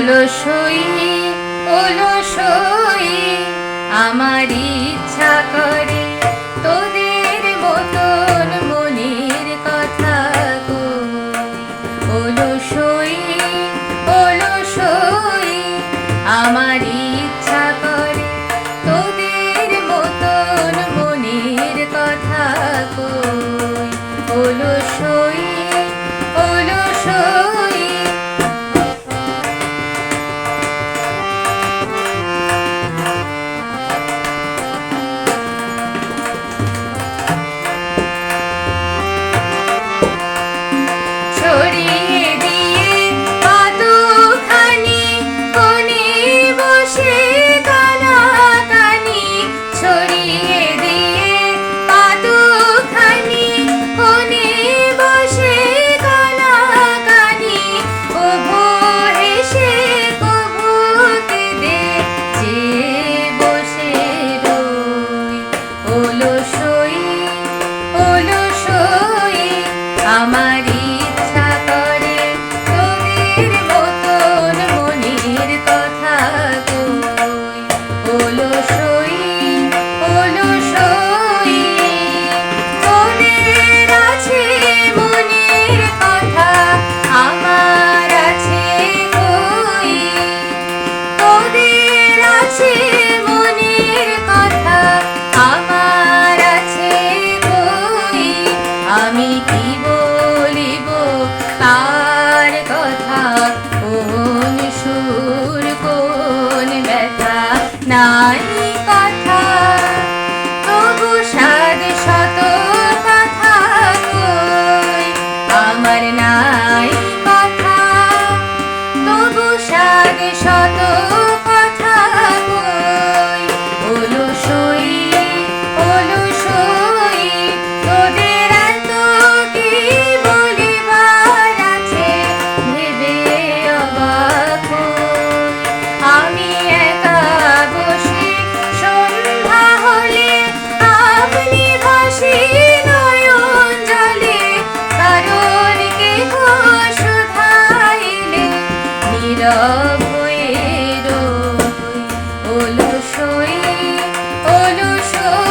অলসই অলসই আমার ইচ্ছা করে তোদের মতন মনের কথা কই। অলসই অলসই আমার ইচ্ছা করে তোদের মতন মনের কথা কই। অলসই অলসই ছড়িয়ে দিয়ে কতখানি কোণে বসে কানাকানি। ছড়িয়ে দিয়ে কতখানি কোণে বসে কানাকানি। কভু হেসে কভু কেঁদে চেয়ে বসে রই। অলসই অলসই আমার ইচ্ছা করে তোদের মতন মনের কথা কই। অলসই অলসই তোদের আছে মনের কথা আমার আছে কই। তোদের আছে মনের কথা আমার আছে কই। আমি কি বলিব তার কথা, কোন সুর কোন ব্যথা নাই কথা। তবু সাদ শত কথা কই আমার নাই কথা। তবু সাদ শত কথা কই। অলসই অলসই তোদের এত কি বলিবার আছে ভেবে অবাক হই। আমি একা বসে সন্ধ্যা হলে আপনি ভাসি নয়ন জলে। কারণ কেহ শুধাইলে নীরব হয়ে রই। অলসই অলসই